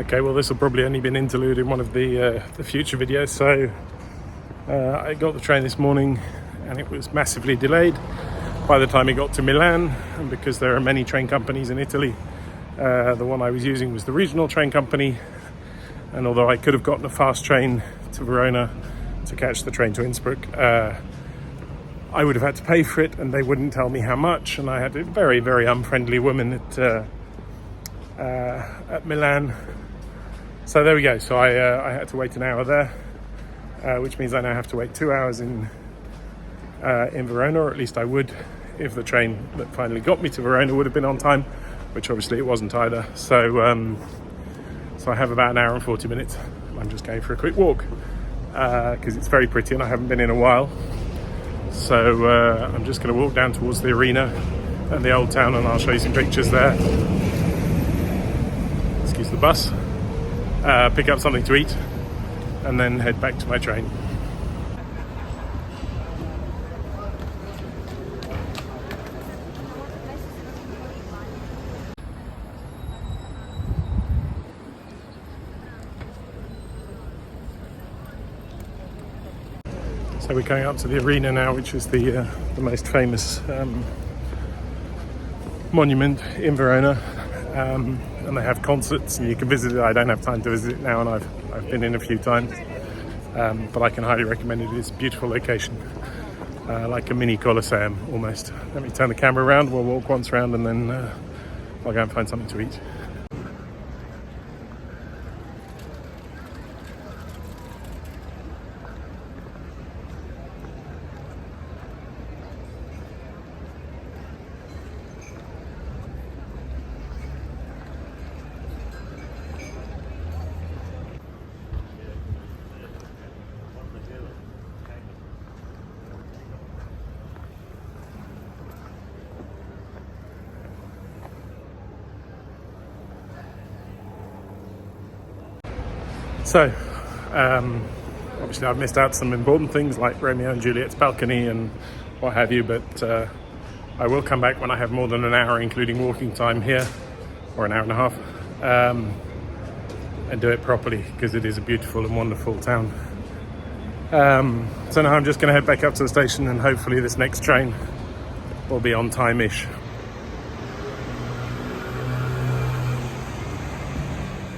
Okay, well, this will probably only be an interlude in one of the future videos. So I got the train this morning and it was massively delayed by the time it got to Milan, and because there are many train companies in Italy, the one I was using was the regional train company, and although I could have gotten a fast train to Verona to catch the train to Innsbruck, I would have had to pay for it and they wouldn't tell me how much, and I had a very, very unfriendly woman at Milan. So there we go. So I had to wait an hour there, which means I now have to wait 2 hours in Verona, or at least I would if the train that finally got me to Verona would have been on time, which obviously it wasn't either. So I have about an hour and 40 minutes. I'm just going for a quick walk because it's very pretty and I haven't been in a while. So I'm just going to walk down towards the arena and the old town, and I'll show you some pictures there. Excuse the bus. Pick up something to eat and then head back to my train. So we're going up to the arena now, which is the most famous monument in Verona, and they have concerts and you can visit it. I don't have time to visit it now, and I've been in a few times, but I can highly recommend it. It's a beautiful location, like a mini Colosseum almost. Let me turn the camera around, we'll walk once around and then I'll go and find something to eat. So, obviously I've missed out some important things like Romeo and Juliet's balcony and what have you, but I will come back when I have more than an hour, including walking time here, or an hour and a half, and do it properly, because it is a beautiful and wonderful town. So now I'm just going to head back up to the station, and hopefully this next train will be on time-ish.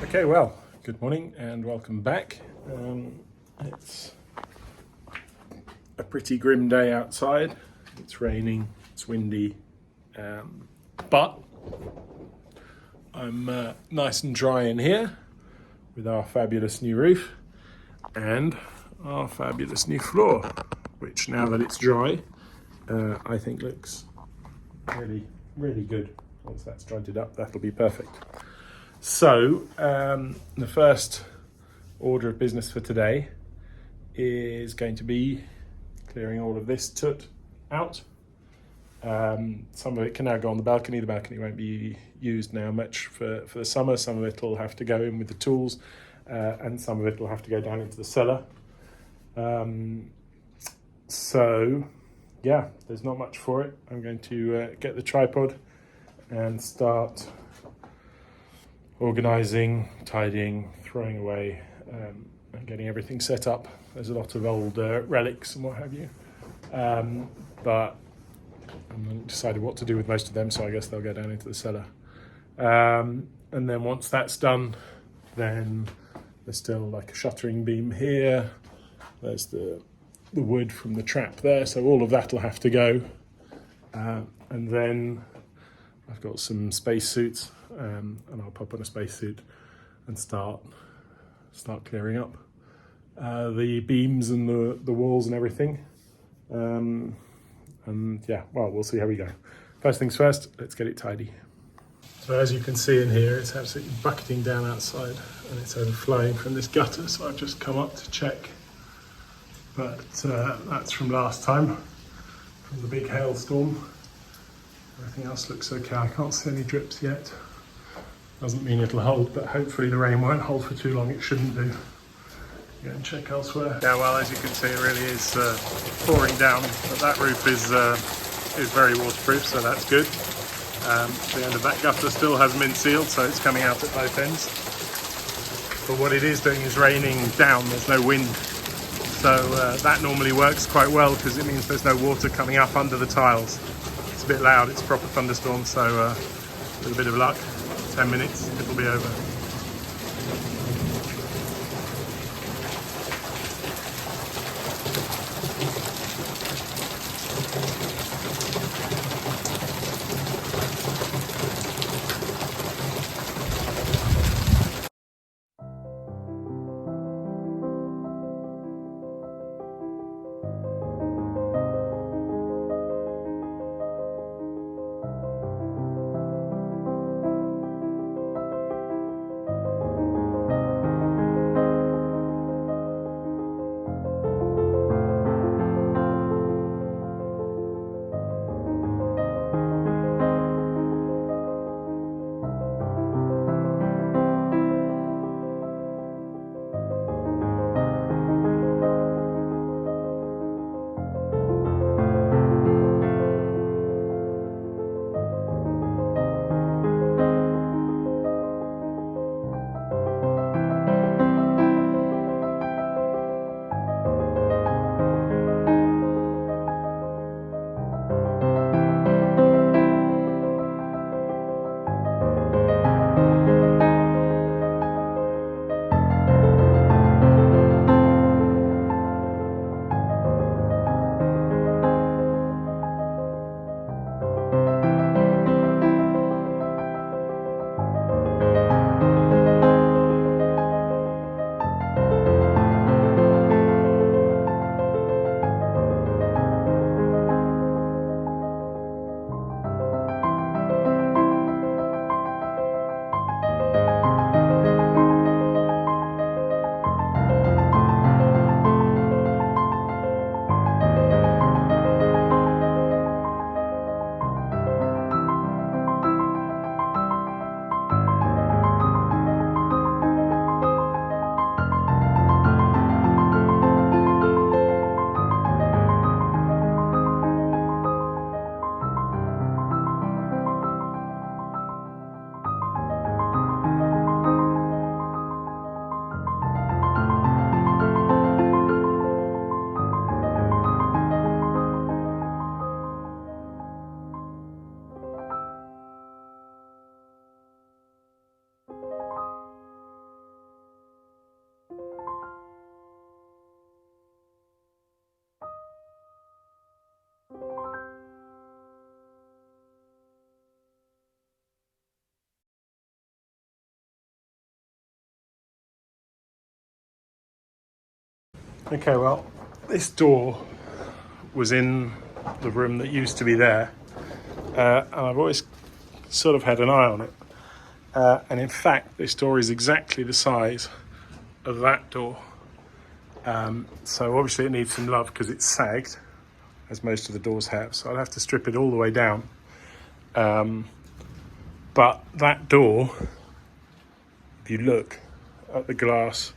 Okay, well, good morning and welcome back. It's a pretty grim day outside. It's raining, it's windy, but I'm nice and dry in here with our fabulous new roof and our fabulous new floor, which now that it's dry, I think looks really, really good. Once that's jointed up, that'll be perfect. So the first order of business for today is going to be clearing all of this soot out. Some of it can now go on the balcony. The balcony won't be used now much for the summer. Some of it will have to go in with the tools, and some of it will have to go down into the cellar. So yeah, there's not much for it. I'm going to get the tripod and start organising, tidying, throwing away, and getting everything set up. There's a lot of old relics and what have you, but I haven't decided what to do with most of them, so I guess they'll go down into the cellar. And then once that's done, then there's still like a shuttering beam here. There's the wood from the trap there, so all of that will have to go. And then I've got some space suits, and I'll pop on a space suit and start clearing up the beams and the walls and everything. And yeah, well, we'll see how we go. First things first, let's get it tidy. So as you can see in here, it's absolutely bucketing down outside and it's overflowing from this gutter, so I've just come up to check. But that's from last time, from the big hailstorm. Everything else looks okay. I can't see any drips yet. Doesn't mean it'll hold, but hopefully the rain won't hold for too long. It shouldn't do. Go and check elsewhere. Yeah, well, as you can see, it really is pouring down, but that roof is very waterproof, so that's good. The end of that gutter still hasn't been sealed, so it's coming out at both ends. but what it is doing is raining down, there's no wind. So that normally works quite well because it means there's no water coming up under the tiles. It's a bit loud, it's a proper thunderstorm, so with a bit of luck, 10 minutes, it'll be over. Okay, well, this door was in the room that used to be there, and I've always sort of had an eye on it. And in fact, this door is exactly the size of that door. So obviously it needs some love because it's sagged, as most of the doors have. So I'll have to strip it all the way down. But that door, if you look at the glass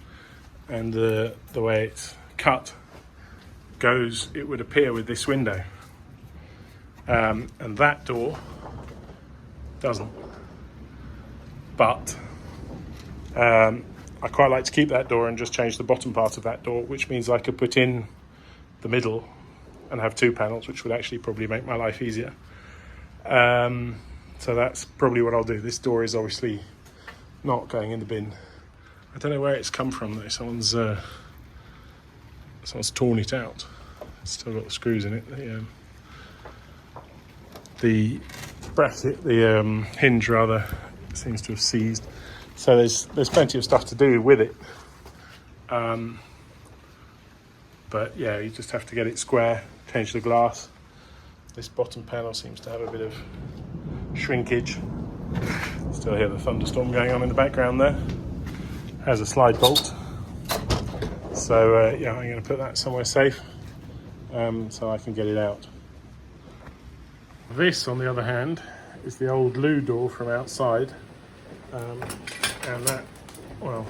and the way it's cut, it would appear with this window. And that door doesn't. But I quite like to keep that door and just change the bottom part of that door, which means I could put in the middle and have two panels, which would actually probably make my life easier. So that's probably what I'll do. This door is obviously not going in the bin. I don't know where it's come from though. Someone's torn it out. It's still got the screws in it. The bracket, the hinge rather, seems to have seized. So there's plenty of stuff to do with it. But yeah, you just have to get it square, change the glass. This bottom panel seems to have a bit of shrinkage. Still hear the thunderstorm going on in the background there. Has a slide bolt. So yeah, I'm going to put that somewhere safe so I can get it out. This, on the other hand, is the old loo door from outside. And that, well,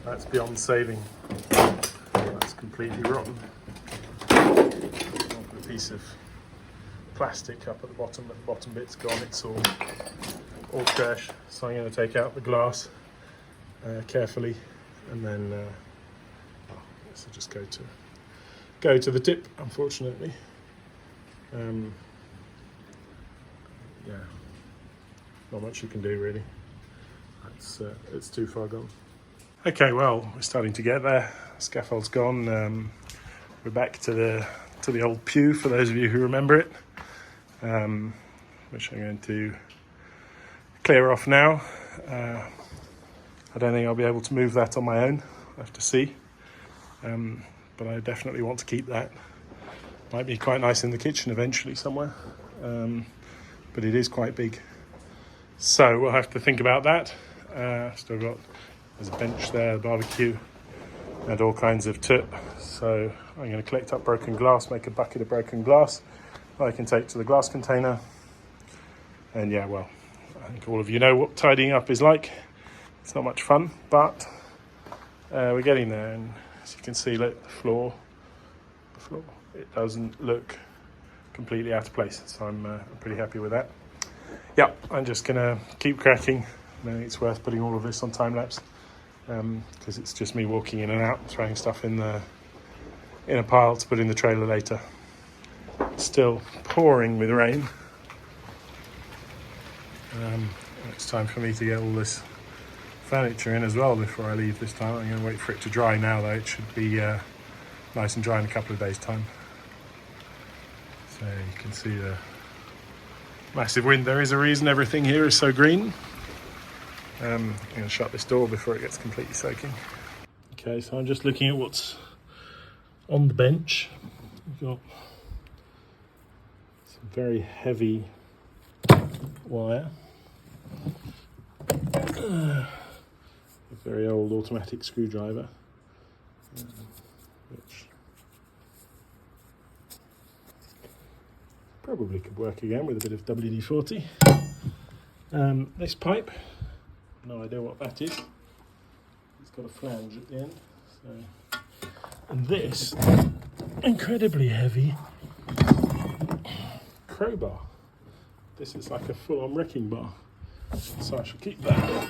that's beyond saving. That's completely rotten. I'll put a piece of plastic up at the bottom, but the bottom bit's gone. It's all trash. So I'm going to take out the glass carefully, and then so just go to the tip. Unfortunately, yeah, not much you can do really. It's too far gone. Okay, well, we're starting to get there. Scaffold's gone. We're back to the old pew for those of you who remember it, which I'm going to clear off now. I don't think I'll be able to move that on my own. I have to see. But I definitely want to keep that. Might be quite nice in the kitchen eventually somewhere. But it is quite big. So we'll have to think about that. There's a bench there, a barbecue, and all kinds of tip. So I'm going to collect up broken glass, make a bucket of broken glass that I can take to the glass container. And yeah, well, I think all of you know what tidying up is like. It's not much fun, but we're getting there. And as you can see, look, the floor, it doesn't look completely out of place. So I'm pretty happy with that. Yeah, I'm just going to keep cracking. I think it's worth putting all of this on time lapse because it's just me walking in and out, throwing stuff in a pile to put in the trailer later. It's still pouring with rain. It's time for me to get all this furniture in as well before I leave this time. I'm going to wait for it to dry now, though. It should be nice and dry in a couple of days' time. So you can see the massive wind. There is a reason everything here is so green. I'm going to shut this door before it gets completely soaking. Okay, so I'm just looking at what's on the bench. We've got some very heavy wire. A very old automatic screwdriver, which probably could work again with a bit of WD-40. This pipe, no idea what that is. It's got a flange at the end. So, and this incredibly heavy crowbar. This is like a full-on wrecking bar. So I shall keep that.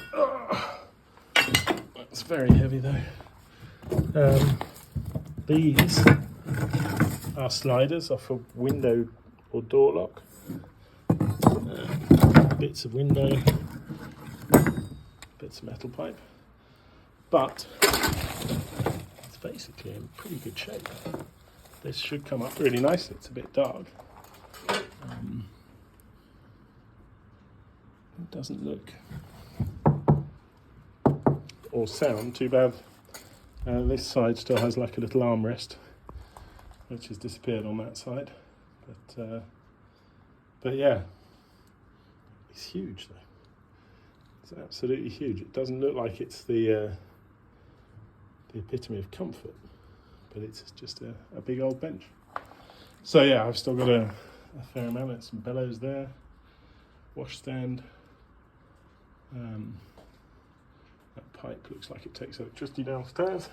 That's very heavy though. These are sliders off a window or door lock. Bits of window, bits of metal pipe. But it's basically in pretty good shape. This should come up really nicely. It's a bit dark. It doesn't look or sound too bad. This side still has like a little armrest, which has disappeared on that side. But yeah, it's huge though. It's absolutely huge. It doesn't look like it's the epitome of comfort, but it's just a big old bench. So yeah, I've still got a fair amount. There's some bellows there, washstand. That pipe looks like it takes electricity downstairs,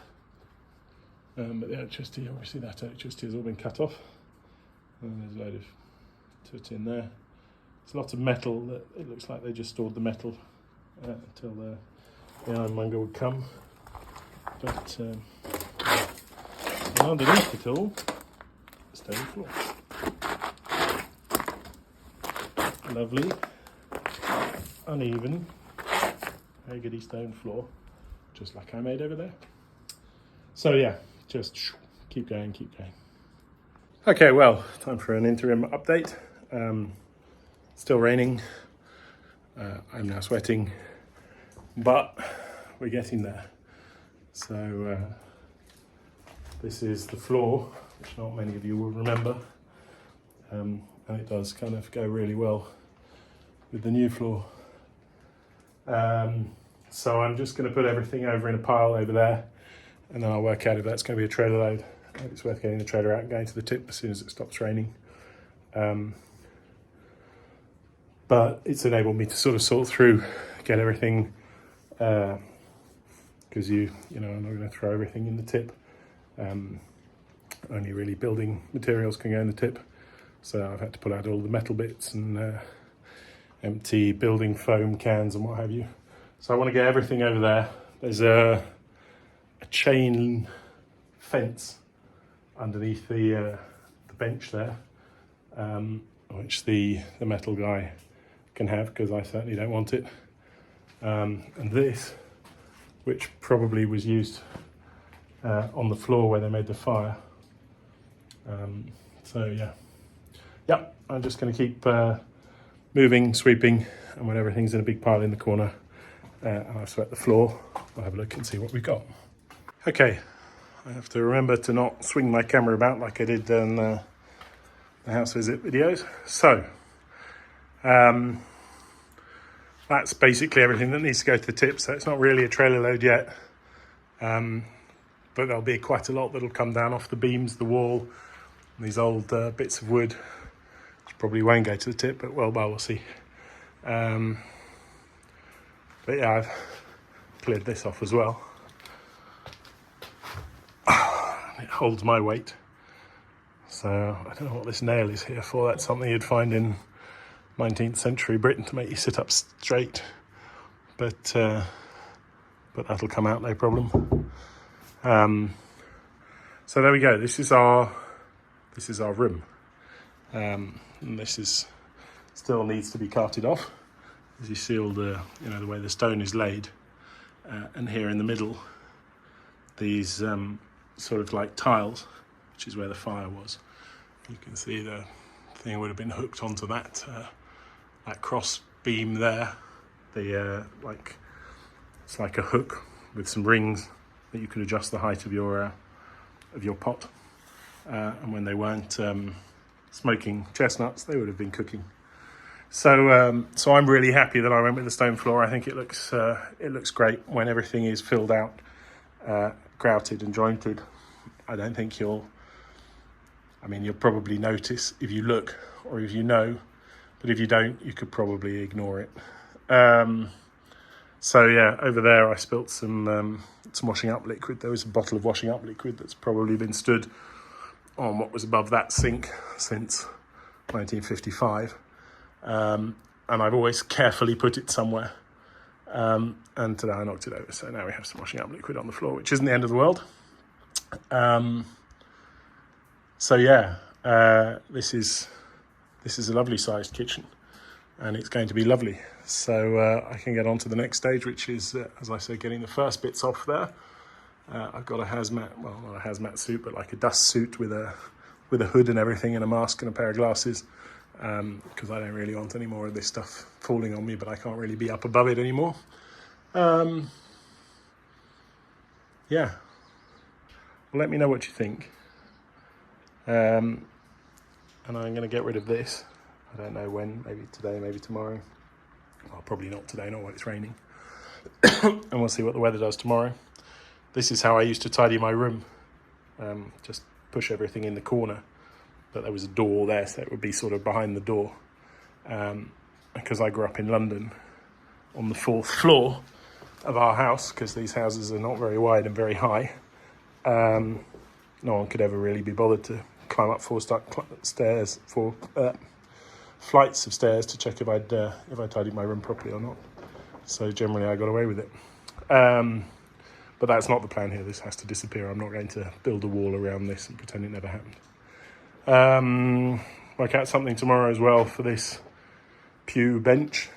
but the electricity, obviously that electricity has all been cut off, and there's a load of soot in there. There's lots of metal that it looks like they just stored the metal until the ironmonger would come, but and underneath it all, stone floor. Lovely, uneven, raggedy stone floor, just like I made over there. So yeah, just keep going. Okay, well, time for an interim update. Still raining. I'm now sweating, but we're getting there. So this is the floor, which not many of you will remember, and it does kind of go really well with the new floor. So I'm just going to put everything over in a pile over there, and then I'll work out if that's going to be a trailer load. Maybe it's worth getting the trailer out and going to the tip as soon as it stops raining. But it's enabled me to sort of sort through, get everything, because I'm not going to throw everything in the tip. Only really building materials can go in the tip. So I've had to pull out all the metal bits and empty building foam cans and what have you. So I want to get everything over there, there's a chain fence underneath the bench there, which the metal guy can have, because I certainly don't want it. And this, which probably was used on the floor where they made the fire. So yeah, I'm just going to keep moving, sweeping, and when everything's in a big pile in the corner, and I've swept the floor, I'll have a look and see what we've got. Okay, I have to remember to not swing my camera about like I did in the house visit videos. So, that's basically everything that needs to go to the tip. So it's not really a trailer load yet, but there'll be quite a lot that'll come down off the beams, the wall, and these old bits of wood, which probably won't go to the tip, but well, we'll see. But yeah, I've cleared this off as well. It holds my weight. So I don't know what this nail is here for. That's something you'd find in 19th century Britain to make you sit up straight. But that'll come out, no problem. So there we go. This is our room. And this is still needs to be carted off. As you see all the, the way the stone is laid. And here in the middle, these sort of like tiles, which is where the fire was. You can see the thing would have been hooked onto that cross beam there. It's like a hook with some rings that you could adjust the height of your pot. And when they weren't smoking chestnuts, they would have been cooking. So I'm really happy that I went with the stone floor. I think it looks great when everything is filled out, grouted and jointed. I don't think you'll probably notice if you look or if you know, but if you don't, you could probably ignore it. So yeah, over there I spilt some washing up liquid. There was a bottle of washing up liquid that's probably been stood on what was above that sink since 1955. And I've always carefully put it somewhere. And today I knocked it over. So now we have some washing up liquid on the floor, which isn't the end of the world. So yeah, this is a lovely sized kitchen, and it's going to be lovely. So I can get on to the next stage, which is, as I said, getting the first bits off there. I've got a hazmat, well, not a hazmat suit, but like a dust suit with a hood and everything, and a mask and a pair of glasses, because I don't really want any more of this stuff falling on me, but I can't really be up above it anymore. Yeah. Well, let me know what you think. And I'm going to get rid of this. I don't know when, maybe today, maybe tomorrow. Well, probably not today, not when it's raining. And we'll see what the weather does tomorrow. This is how I used to tidy my room. Just push everything in the corner. But there was a door there, so it would be sort of behind the door. Because I grew up in London on the 4th floor of our house, because these houses are not very wide and very high. No one could ever really be bothered to climb up flights of stairs to check if I tidied my room properly or not. So generally I got away with it. But that's not the plan here. This has to disappear. I'm not going to build a wall around this and pretend it never happened. Work out something tomorrow as well for this pew bench.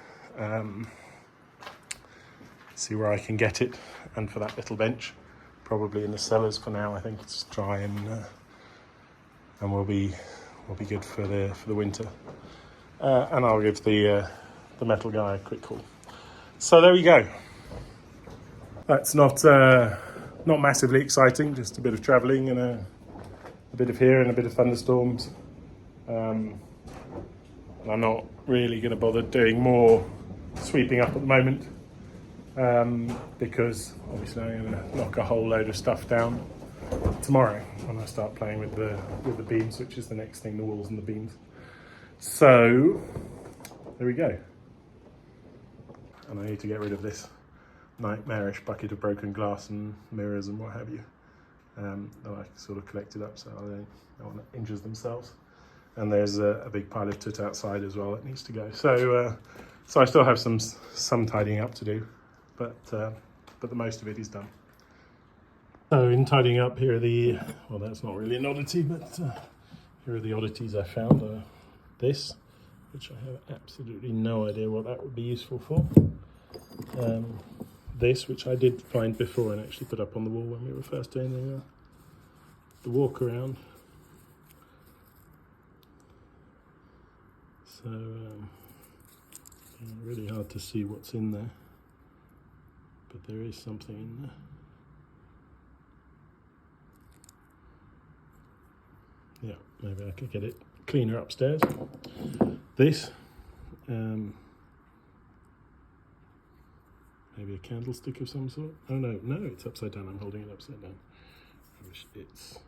See where I can get it, and for that little bench, probably in the cellars for now. I think it's dry and we'll be good for the winter. And I'll give the metal guy a quick call. So there we go. That's not massively exciting. Just a bit of travelling and a bit of here and a bit of thunderstorms. And I'm not really going to bother doing more sweeping up at the moment, because obviously I'm going to knock a whole load of stuff down tomorrow when I start playing with the beams, which is the next thing, the walls and the beams. So there we go. And I need to get rid of this nightmarish bucket of broken glass and mirrors and what have you, that I sort of collected up so no one injures themselves. And there's a big pile of soot outside as well that needs to go. So I still have some tidying up to do, but but the most of it is done. So in tidying up, here are the, well, that's not really an oddity, but here are the oddities I found. This, which I have absolutely no idea what that would be useful for. This, which I did find before and actually put up on the wall when we were first doing the walk around. So really hard to see what's in there, but there is something in there. Yeah, maybe I could get it cleaner upstairs. This, maybe a candlestick of some sort. Oh no, it's upside down. I'm holding it upside down. I wish it's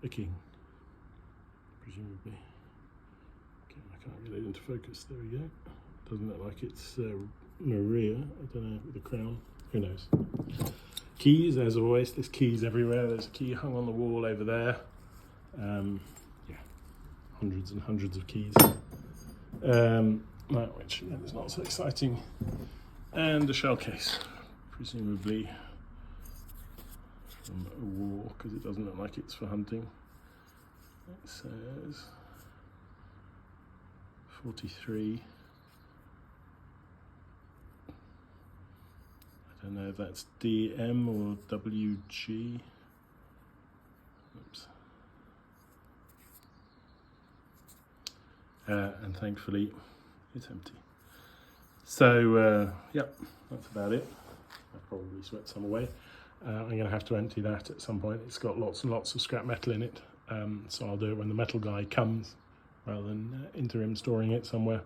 a king, presumably. Okay, I can't get it into focus. There we go. Doesn't look like it's Maria. I don't know, with a crown. Who knows? Keys, as always. There's keys everywhere. There's a key hung on the wall over there. Yeah, hundreds and hundreds of keys. Which again is not so exciting. And a shell case, presumably from a war, because it doesn't look like it's for hunting. It says 43. I don't know if that's DM or WG. Oops. And thankfully it's empty. So yep, that's about it. I probably swept some away. I'm going to have to empty that at some point. It's got lots and lots of scrap metal in it, so I'll do it when the metal guy comes rather than interim storing it somewhere,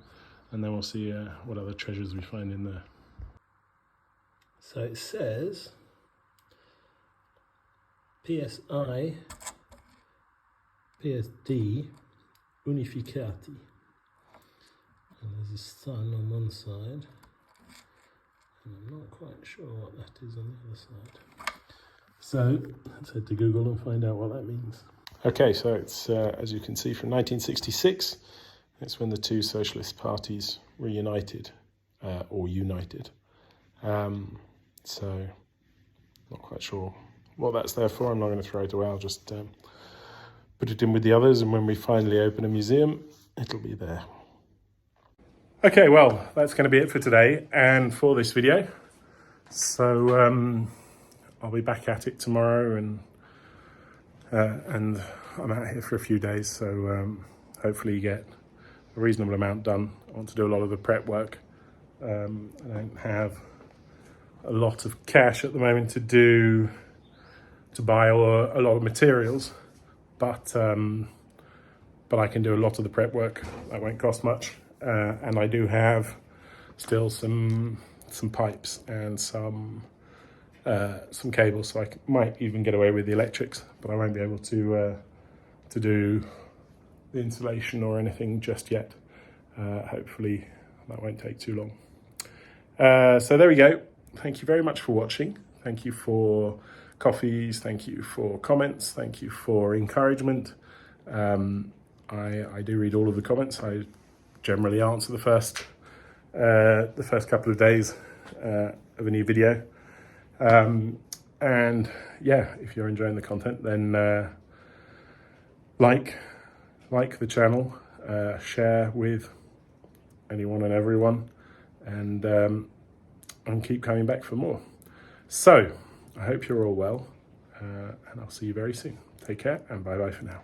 and then we'll see what other treasures we find in there. So it says PSI PSD Unificati. And there's a sun on one side, and I'm not quite sure what that is on the other side. So let's head to Google and find out what that means. Okay, so it's, as you can see, from 1966. It's when the two socialist parties were united, or united. So not quite sure what that's there for. I'm not going to throw it away. I'll just put it in with the others, and when we finally open a museum, it'll be there. Okay, well, that's going to be it for today and for this video. So I'll be back at it tomorrow, and I'm out here for a few days, so hopefully you get a reasonable amount done. I want to do a lot of the prep work. I don't have a lot of cash at the moment to buy a lot of materials, but I can do a lot of the prep work. That won't cost much. And I do have still some pipes and some cables, so I might even get away with the electrics, but I won't be able to do the installation or anything just yet. Hopefully that won't take too long. So there we go. Thank you very much for watching. Thank you for coffees. Thank you for comments. Thank you for encouragement. I do read all of the comments. I generally answer the first couple of days of a new video. And yeah, if you're enjoying the content, then like the channel, share with anyone and everyone, and keep coming back for more. So I hope you're all well, and I'll see you very soon. Take care, and bye bye for now.